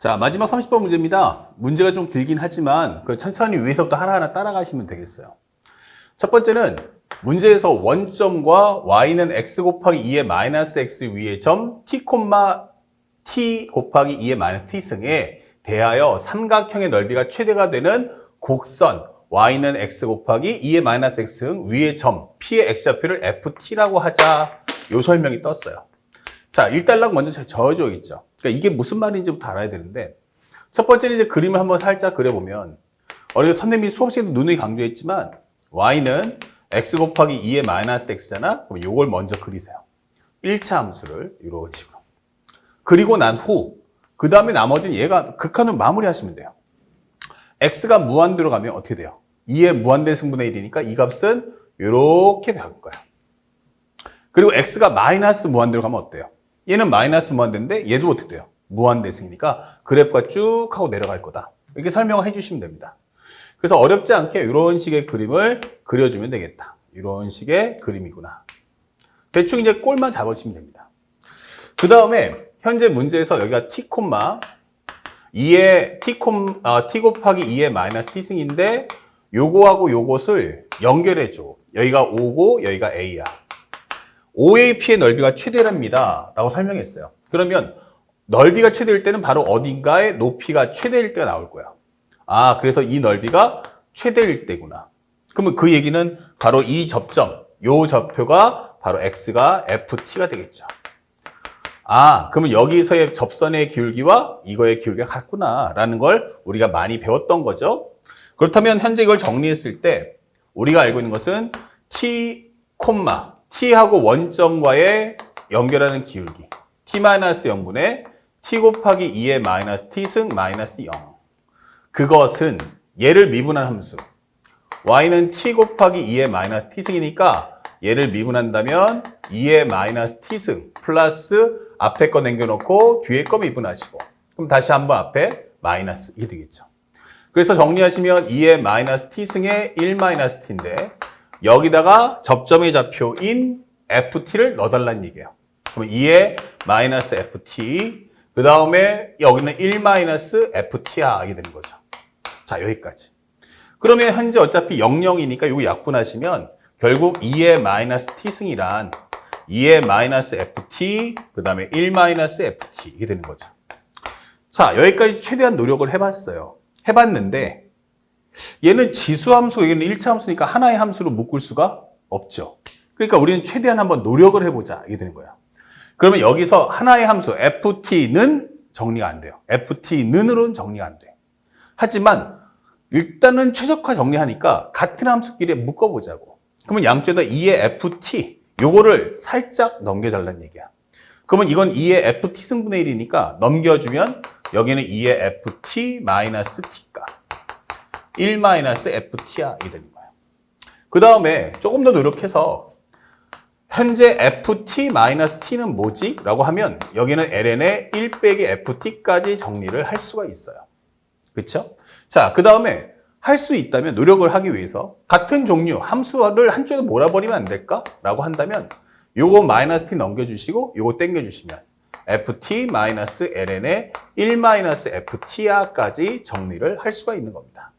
자, 마지막 30번 문제입니다. 문제가 좀 길긴 하지만 천천히 위에서부터 하나하나 따라가시면 되겠어요. 첫 번째는 문제에서 원점과 y는 x 곱하기 2의 마이너스 x 위의 점 t, t 곱하기 2의 마이너스 t승에 대하여 삼각형의 넓이가 최대가 되는 곡선 y는 x 곱하기 2의 마이너스 x승 위의 점 p의 x좌표를 ft라고 하자. 요 설명이 떴어요. 자, 1달락 먼저 저어줘 있죠. 그러니까 이게 무슨 말인지부터 알아야 되는데, 첫 번째는 이제 그림을 한번 살짝 그려보면, 우리가 선생님이 수업 시간에 누누이 강조했지만, y는 x 곱하기 2의 마이너스 x잖아? 그럼 요걸 먼저 그리세요. 1차 함수를 이런 식으로. 그리고 난 후, 그 다음에 나머지는 얘가 극한으로 마무리 하시면 돼요. x가 무한대로 가면 어떻게 돼요? 2의 무한대 승분의 1이니까 이 값은 이렇게 바꿀 거예요. 그리고 x가 마이너스 무한대로 가면 어때요? 얘는 마이너스 무한대인데 얘도 어떻게 돼요? 무한대승이니까 그래프가 쭉 하고 내려갈 거다. 이렇게 설명을 해주시면 됩니다. 그래서 어렵지 않게 이런 식의 그림을 그려주면 되겠다. 이런 식의 그림이구나. 대충 이제 꼴만 잡으시면 됩니다. 그 다음에 현재 문제에서 여기가 t, 2의 t 곱하기 2의 마이너스 t승인데 요거하고 요것을 연결해줘. 여기가 O고 여기가 A야. OAP의 넓이가 최대랍니다. 라고 설명했어요. 그러면 넓이가 최대일 때는 바로 어딘가에 높이가 최대일 때가 나올 거야. 아, 그래서 이 넓이가 최대일 때구나. 그러면 그 얘기는 바로 이 접점, 요 좌표가 바로 x가 ft가 되겠죠. 아, 그러면 여기서의 접선의 기울기와 이거의 기울기가 같구나 라는 걸 우리가 많이 배웠던 거죠. 그렇다면 현재 이걸 정리했을 때 우리가 알고 있는 것은 t, t하고 원점과의 연결하는 기울기 t-0분의 t 곱하기 2의 마이너스 t승 마이너스 0. 그것은 얘를 미분한 함수 y는 t 곱하기 2의 마이너스 t승이니까 얘를 미분한다면 2의 마이너스 t승 플러스 앞에 거 남겨놓고 뒤에 거 미분하시고 그럼 다시 한번 앞에 마이너스 이게 되겠죠. 그래서 정리하시면 2의 마이너스 t승의 1 마이너스 t인데 여기다가 접점의 좌표인 ft를 넣어달라는 얘기예요. 그럼 2의 마이너스 ft, 그 다음에 여기는 1 마이너스 ft야 이게 되는 거죠. 자, 여기까지. 그러면 현재 어차피 00이니까 이거 약분하시면 결국 2의 마이너스 t승이란 2의 마이너스 ft, 그 다음에 1 마이너스 ft 이게 되는 거죠. 자, 여기까지 최대한 노력을 해봤어요. 해봤는데 얘는 지수함수, 여기는 1차 함수니까 하나의 함수로 묶을 수가 없죠. 그러니까 우리는 최대한 한번 노력을 해보자. 이게 되는 거야. 그러면 여기서 하나의 함수, ft는 정리가 안 돼요. ft는으로는 정리가 안 돼. 하지만 일단은 최적화 정리하니까 같은 함수끼리 묶어보자고. 그러면 양쪽에다 2의 ft, 요거를 살짝 넘겨달라는 얘기야. 그러면 이건 2의 ft 승분의 1이니까 넘겨주면 여기는 2의 ft 마이너스 t가 1-ft야 이게 되는 거예요. 그 다음에 조금 더 노력해서 현재 ft-t는 뭐지? 라고 하면 여기는 ln의 1 빼기 ft까지 정리를 할 수가 있어요. 그쵸? 자, 그 다음에 할 수 있다면 노력을 하기 위해서 같은 종류 함수를 한쪽에 몰아버리면 안 될까? 라고 한다면 요거 마이너스 t 넘겨주시고 요거 땡겨주시면 ft-ln의 1-ft야까지 정리를 할 수가 있는 겁니다.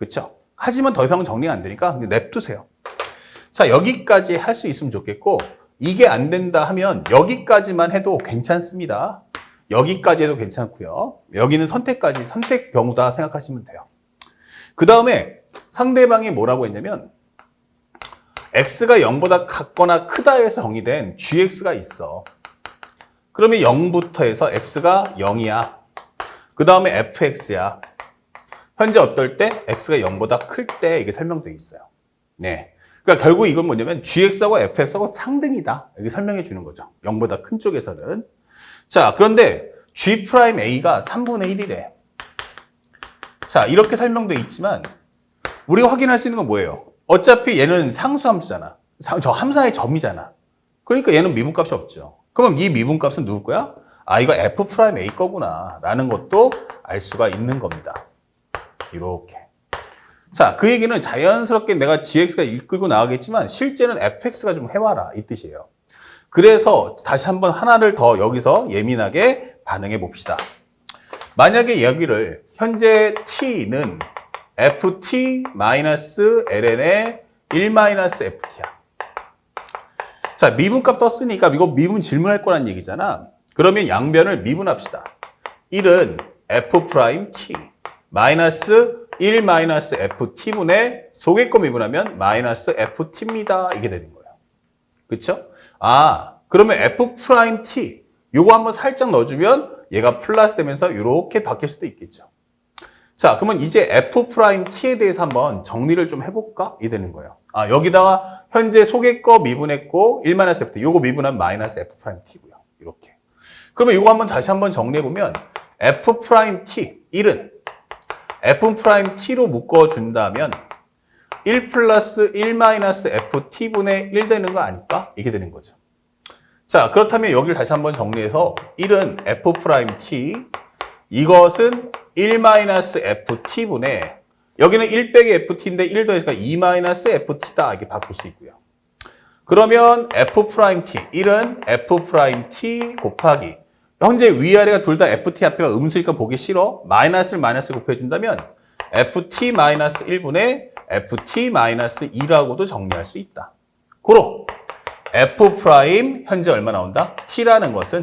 그렇죠? 하지만 더 이상은 정리가 안 되니까 그냥 냅두세요. 자, 여기까지 할 수 있으면 좋겠고 이게 안 된다 하면 여기까지만 해도 괜찮습니다. 여기까지 해도 괜찮고요. 여기는 선택 경우다 생각하시면 돼요. 그 다음에 상대방이 뭐라고 했냐면 x가 0보다 같거나 크다 해서 정의된 gx가 있어. 그러면 0부터 해서 x가 0이야. 그 다음에 fx야. 현재 어떨 때? x가 0보다 클 때 이게 설명되어 있어요. 네. 그러니까 결국 이건 뭐냐면 gx하고 fx하고 상등이다. 이렇게 설명해 주는 거죠. 0보다 큰 쪽에서는. 자, 그런데 g'a가 3분의 1이래. 자, 이렇게 설명되어 있지만 우리가 확인할 수 있는 건 뭐예요? 어차피 얘는 상수함수잖아. 저 함수의 점이잖아. 그러니까 얘는 미분값이 없죠. 그럼 이 미분값은 누구 거야? 아, 이거 f'A 거구나. 라는 것도 알 수가 있는 겁니다. 이렇게. 자, 그 얘기는 자연스럽게 내가 gx가 이끌고 나가겠지만 실제는 fx가 좀 해와라 이 뜻이에요. 그래서 다시 한번 하나를 더 여기서 예민하게 반응해 봅시다. 만약에 여기를 현재 t는 ft-ln의 1-ft야. 자, 미분값 떴으니까 이거 미분 질문할 거란 얘기잖아. 그러면 양변을 미분합시다. 1은 f't 마이너스 1-ft분의 속의 거 미분하면 마이너스 ft입니다. 이게 되는 거예요. 그쵸? 아, 그러면 f'(t) 요거 한번 살짝 넣어주면 얘가 플러스 되면서 이렇게 바뀔 수도 있겠죠. 자, 그러면 이제 f'(t에 대해서 한번 정리를 좀 해볼까? 이 되는 거예요. 아, 여기다가 현재 속의 거 미분했고 1-ft 요거 미분하면 마이너스 f'(t고요. 이렇게. 그러면 요거 한번 다시 한번 정리해보면 f'(t) 1은 f'(t로 묶어준다면 1 플러스 1-ft분의 1 되는 거 아닐까? 이게 되는 거죠. 자, 그렇다면 여기를 다시 한번 정리해서 1은 f'(t) 이것은 1-ft분의 여기는 1 빼기 ft인데 1 더해서 2-ft다 이렇게 바꿀 수 있고요. 그러면 f'(t) 1은 f'(t) 곱하기 현재 위아래가 둘 다 ft 앞에가 음수니까 보기 싫어. 마이너스를 마이너스 곱해준다면 ft-1분의 ft-2라고도 정리할 수 있다. 고로 f' 현재 얼마 나온다? t라는 것은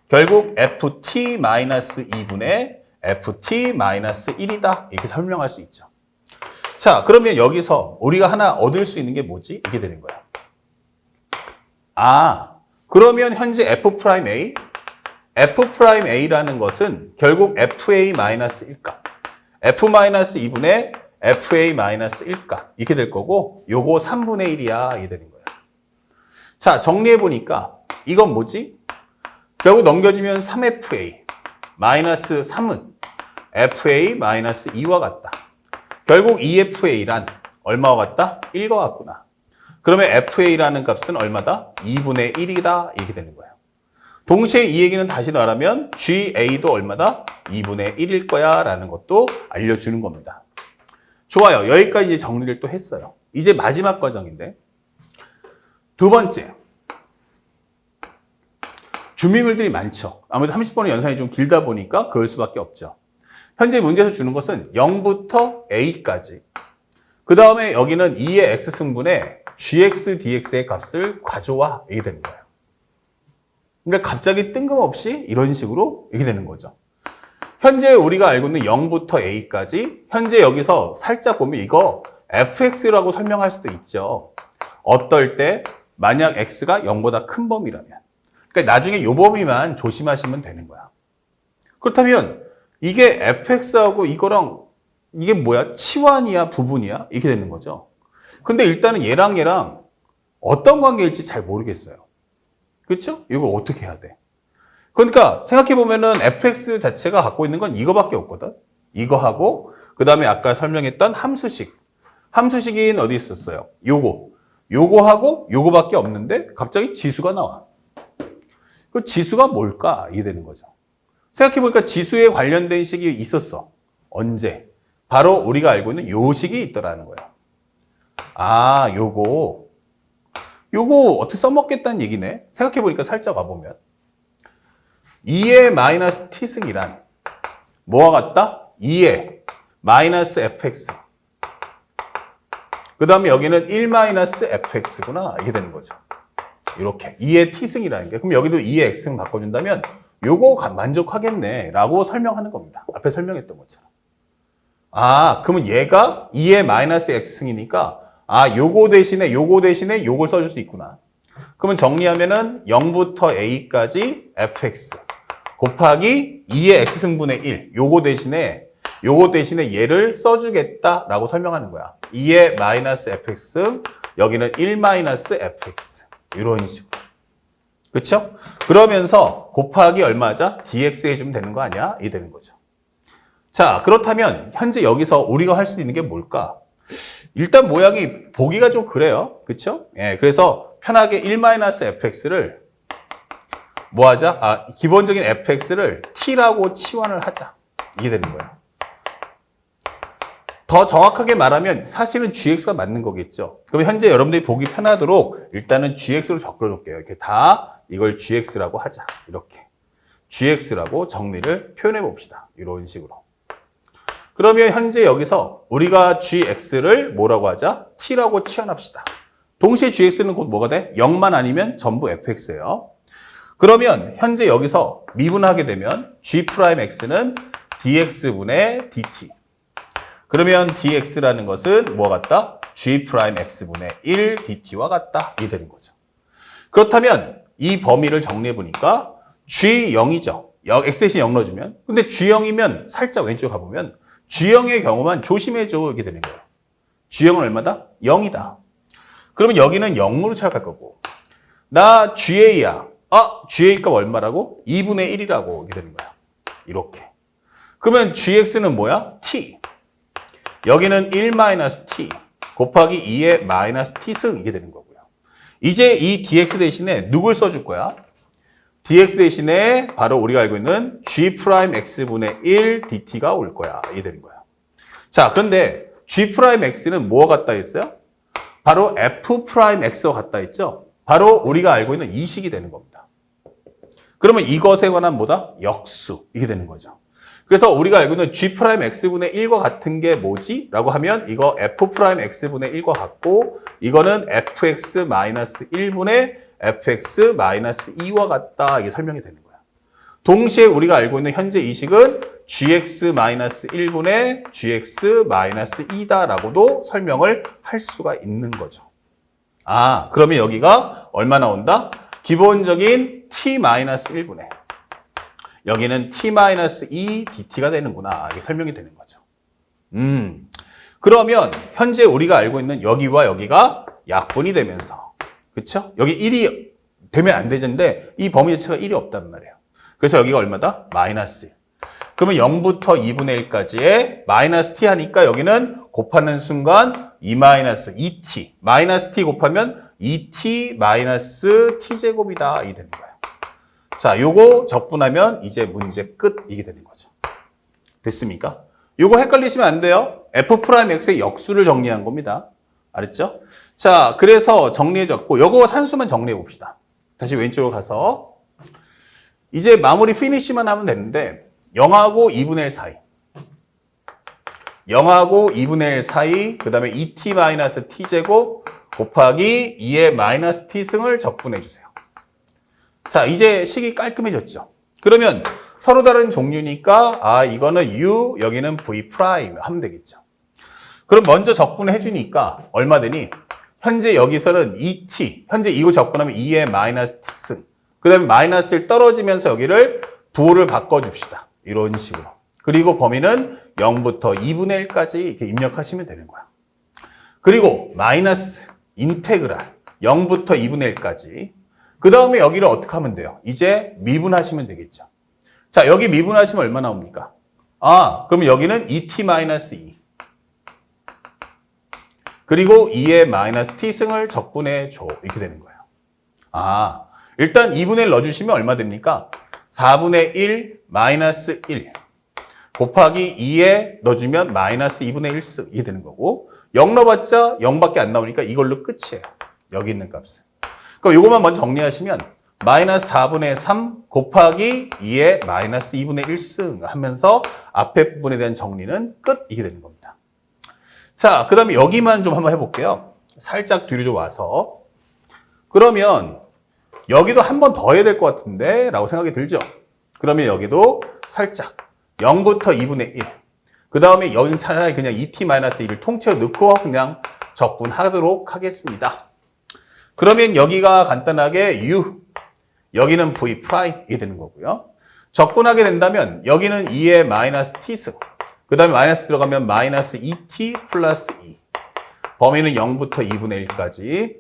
결국 ft-2분의 ft-1이다. 이렇게 설명할 수 있죠. 자, 그러면 여기서 우리가 하나 얻을 수 있는 게 뭐지? 이게 되는 거야. 아, 그러면 현재 f'A f'A라는 것은 결국 fa-1값 f-2분의 fa-1값 이렇게 될 거고 요거 3분의 1이야 이게 되는 거야. 자, 정리해보니까 이건 뭐지? 결국 넘겨주면 3fa 마이너스 3은 fa-2와 같다. 결국 2fa란 얼마와 같다? 1과 같구나. 그러면 fa라는 값은 얼마다? 2분의 1이다 이렇게 되는 거야. 동시에 이 얘기는 다시 말하면 GA도 얼마다? 2분의 1일 거야 라는 것도 알려주는 겁니다. 좋아요. 여기까지 이제 정리를 또 했어요. 이제 마지막 과정인데 두 번째 주민물들이 많죠. 아무래도 30번의 연산이 좀 길다 보니까 그럴 수밖에 없죠. 현재 문제에서 주는 것은 0부터 A까지 그 다음에 여기는 2의 X승분에 GX, DX의 값을 가져와 이게 되는 거예요. 그러니까 갑자기 뜬금없이 이런 식으로 이렇게 되는 거죠. 현재 우리가 알고 있는 0부터 A까지 현재 여기서 살짝 보면 이거 fx라고 설명할 수도 있죠. 어떨 때 만약 x가 0보다 큰 범위라면 그러니까 나중에 요 범위만 조심하시면 되는 거야. 그렇다면 이게 fx하고 이거랑 이게 뭐야? 치환이야? 부분이야? 이렇게 되는 거죠. 근데 일단은 얘랑 어떤 관계일지 잘 모르겠어요. 그렇죠? 이걸 어떻게 해야 돼? 그러니까 생각해보면은 fx 자체가 갖고 있는 건 이거밖에 없거든. 이거하고 그 다음에 아까 설명했던 함수식인 어디 있었어요? 요거하고 요거밖에 없는데 갑자기 지수가 나와. 그 지수가 뭘까? 이게 되는 거죠. 생각해보니까 지수에 관련된 식이 있었어. 언제? 바로 우리가 알고 있는 요 식이 있더라는 거야. 아, 요거 어떻게 써먹겠다는 얘기네. 생각해보니까 살짝 와보면 2의 마이너스 t승이란 뭐와 같다? 2의 마이너스 fx 그 다음에 여기는 1 마이너스 fx구나 이게 되는 거죠. 이렇게 2의 t승이라는 게 그럼 여기도 2의 x승 바꿔준다면 요거 만족하겠네 라고 설명하는 겁니다. 앞에 설명했던 것처럼. 아, 그러면 얘가 2의 마이너스 x승이니까 아, 요거 대신에 요걸 써줄 수 있구나. 그러면 정리하면은 0부터 a까지 fx 곱하기 2의 x승분의 1 요거 대신에 얘를 써주겠다라고 설명하는 거야. 2의 마이너스 fx 여기는 1 마이너스 fx 이런 식으로. 그쵸? 그러면서 곱하기 얼마자? dx 해주면 되는 거 아니야? 이 되는 거죠. 자, 그렇다면 현재 여기서 우리가 할 수 있는 게 뭘까? 일단 모양이 보기가 좀 그래요. 그쵸? 예, 그래서 편하게 1-fx를 뭐 하자? 아, 기본적인 fx를 t라고 치환을 하자. 이게 되는 거예요. 더 정확하게 말하면 사실은 gx가 맞는 거겠죠. 그럼 현재 여러분들이 보기 편하도록 일단은 gx로 적어놓을게요. 이렇게 다 이걸 gx라고 하자. 이렇게. gx라고 정리를 표현해 봅시다. 이런 식으로. 그러면 현재 여기서 우리가 gx를 뭐라고 하자? t라고 치환합시다. 동시에 gx는 곧 뭐가 돼? 0만 아니면 전부 fx예요. 그러면 현재 여기서 미분하게 되면 g'x는 dx분의 dt. 그러면 dx라는 것은 뭐와 같다? g'x분의 1 dt와 같다. 이 되는 거죠. 그렇다면 이 범위를 정리해 보니까 g0이죠. x 대신 0 넣어주면. 근데 g0이면 살짝 왼쪽 가보면 g0의 경우만 조심해줘. 이렇게 되는 거예요. g0은 얼마다? 0이다. 그러면 여기는 0으로 찾아갈 거고. 나 GA야. GA 값 얼마라고? 2분의 1이라고 이렇게 되는 거야. 이렇게. 그러면 GX는 뭐야? T. 여기는 1-T 곱하기 2의 마이너스 T승 이게 되는 거고요. 이제 이 DX 대신에 누굴 써줄 거야? DX 대신에 바로 우리가 알고 있는 G'X분의 1 DT가 올 거야. 이게 되는 거야. 자, 그런데 G'X는 뭐와 같다 했어요? 바로 F'X와 같다 했죠? 바로 우리가 알고 있는 이 식이 되는 겁니다. 그러면 이것에 관한 뭐다? 역수. 이게 되는 거죠. 그래서 우리가 알고 있는 G'X분의 1과 같은 게 뭐지? 라고 하면 이거 F'X분의 1과 같고 이거는 Fx-1분의 Fx-2와 같다. 이게 설명이 되는 거야. 동시에 우리가 알고 있는 현재 이 식은 Gx-1분의 Gx-2다라고도 설명을 할 수가 있는 거죠. 그러면 여기가 얼마 나온다? 기본적인 t-1분의 여기는 t-2 dt가 되는구나. 이게 설명이 되는 거죠. 그러면 현재 우리가 알고 있는 여기와 여기가 약분이 되면서 그쵸? 여기 1이 되면 안 되는데 이 범위 자체가 1이 없단 말이에요. 그래서 여기가 얼마다? 마이너스 1. 그러면 0부터 2분의 1까지의 마이너스 t 하니까 여기는 곱하는 순간 2-2t. 마이너스 t 곱하면 2t 마이너스 t제곱이다. 이게 되는 거예요. 자, 요거 적분하면 이제 문제 끝. 이게 되는 거죠. 됐습니까? 요거 헷갈리시면 안 돼요. F'X의 역수를 정리한 겁니다. 알았죠? 자, 그래서 정리해줬고, 요거 산수만 정리해 봅시다. 다시 왼쪽으로 가서. 이제 마무리 피니시만 하면 되는데, 0하고 2분의 1 사이. 0하고 2분의 1 사이, 그 다음에 2t-t제곱 곱하기 2의 마이너스 t승을 적분해 주세요. 자, 이제 식이 깔끔해졌죠. 그러면 서로 다른 종류니까, 이거는 u, 여기는 v' 하면 되겠죠. 그럼 먼저 적분해 주니까 얼마 되니? 현재 여기서는 2t, 현재 이거 적분하면 2의 마이너스 t승. 그 다음에 마이너스를 떨어지면서 여기를 부호를 바꿔줍시다. 이런 식으로. 그리고 범위는 0부터 2분의 1까지 이렇게 입력하시면 되는 거야. 그리고 마이너스 인테그랄 0부터 2분의 1까지. 그 다음에 여기를 어떻게 하면 돼요? 이제 미분하시면 되겠죠. 자, 여기 미분하시면 얼마 나옵니까? 그러면 여기는 2t-2. 그리고 2의 마이너스 t승을 적분해 줘. 이렇게 되는 거예요. 일단 2분의 1 넣어주시면 얼마 됩니까? 4분의 1 마이너스 1 곱하기 2에 넣어주면 마이너스 2분의 1승. 이게 되는 거고 0 넣어봤자 0밖에 안 나오니까 이걸로 끝이에요. 여기 있는 값은. 그럼 이것만 먼저 정리하시면 마이너스 4분의 3 곱하기 2의 마이너스 2분의 1승 하면서 앞에 부분에 대한 정리는 끝. 이게 되는 겁니다. 자, 그 다음에 여기만 좀 한번 해볼게요. 살짝 뒤로 좀 와서. 그러면 여기도 한 번 더 해야 될 것 같은데 라고 생각이 들죠? 그러면 여기도 살짝 0부터 2분의 1. 그 다음에 여기는 차라리 그냥 2t-1을 통째로 넣고 그냥 적분하도록 하겠습니다. 그러면 여기가 간단하게 u, 여기는 v' 이게 되는 거고요. 적분하게 된다면 여기는 2의 마이너스 t승. 그 다음에 마이너스 들어가면 마이너스 2t 플러스 2. 범위는 0부터 2분의 1까지.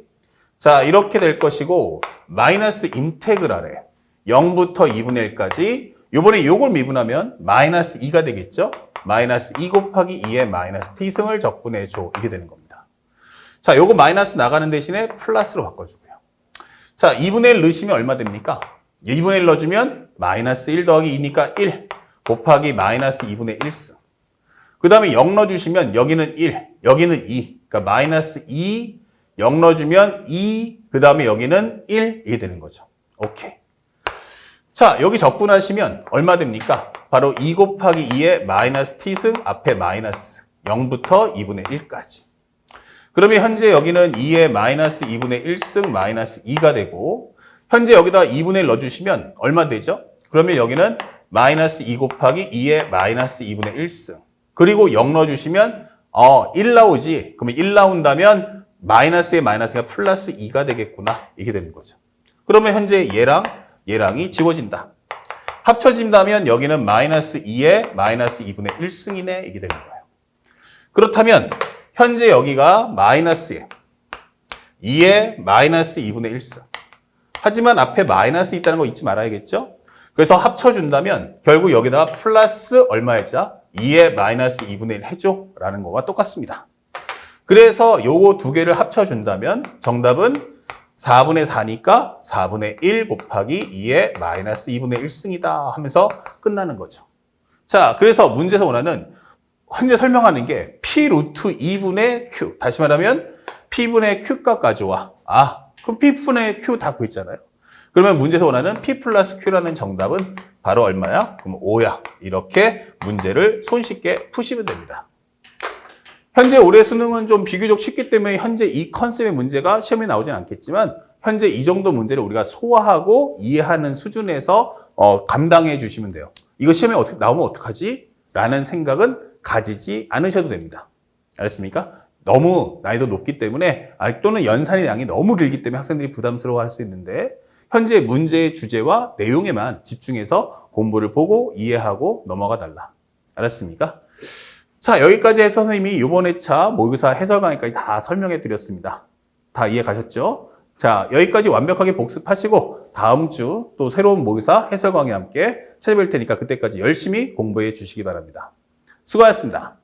자, 이렇게 될 것이고 마이너스 인테그랄에 0부터 2분의 1까지 요번에 요걸 미분하면 마이너스 2가 되겠죠? 마이너스 2 곱하기 2의 마이너스 t승을 적분해 줘. 이게 되는 겁니다. 자, 요거 마이너스 나가는 대신에 플러스로 바꿔주고요. 자, 2분의 1 넣으시면 얼마 됩니까? 2분의 1 넣어주면 마이너스 1 더하기 2니까 1 곱하기 마이너스 2분의 1승. 그 다음에 0 넣어주시면 여기는 1, 여기는 2. 그러니까 마이너스 2, 0 넣어주면 2, 그 다음에 여기는 1. 이게 되는 거죠. 오케이. 자, 여기 적분하시면 얼마 됩니까? 바로 2 곱하기 2의 마이너스 t승 앞에 마이너스 0부터 2분의 1까지. 그러면 현재 여기는 2의 마이너스 2분의 1승 마이너스 2가 되고 현재 여기다 2분의 1 넣어주시면 얼마 되죠? 그러면 여기는 마이너스 2 곱하기 2의 마이너스 2분의 1승 그리고 0 넣어주시면 1 나오지. 그러면 1 나온다면 마이너스의 마이너스가 플러스 2가 되겠구나. 이게 되는 거죠. 그러면 현재 얘랑이 지워진다. 합쳐진다면 여기는 마이너스 2의 마이너스 2분의 1승이네. 이게 되는 거예요. 그렇다면 현재 여기가 마이너스에 2의 마이너스 2분의 1승. 하지만 앞에 마이너스 있다는 거 잊지 말아야겠죠? 그래서 합쳐준다면 결국 여기다가 플러스 얼마였죠? 2의 마이너스 2분의 1 해줘 라는 거와 똑같습니다. 그래서 요거 두 개를 합쳐준다면 정답은 4분의 4니까 4분의 1 곱하기 2의 마이너스 2분의 1승이다 하면서 끝나는 거죠. 자, 그래서 문제에서 원하는 현재 설명하는 게 P 루트 2분의 Q. 다시 말하면 P분의 Q 값 가져와. 그럼 P분의 Q 다 구했잖아요. 그러면 문제에서 원하는 P 플러스 Q라는 정답은 바로 얼마야? 그럼 5야. 이렇게 문제를 손쉽게 푸시면 됩니다. 현재 올해 수능은 좀 비교적 쉽기 때문에 현재 이 컨셉의 문제가 시험에 나오진 않겠지만 현재 이 정도 문제를 우리가 소화하고 이해하는 수준에서 감당해 주시면 돼요. 이거 시험에 어떻게 나오면 어떡하지? 라는 생각은 가지지 않으셔도 됩니다. 알았습니까? 너무 난이도 높기 때문에 또는 연산의 양이 너무 길기 때문에 학생들이 부담스러워할 수 있는데 현재 문제의 주제와 내용에만 집중해서 공부를 보고 이해하고 넘어가 달라. 알았습니까? 자, 여기까지 해서 선생님이 이번 회차 모의고사 해설 강의까지 다 설명해 드렸습니다. 다 이해 가셨죠? 자, 여기까지 완벽하게 복습하시고 다음 주 또 새로운 모의고사 해설 강의와 함께 찾아뵐 테니까 그때까지 열심히 공부해 주시기 바랍니다. 수고하셨습니다.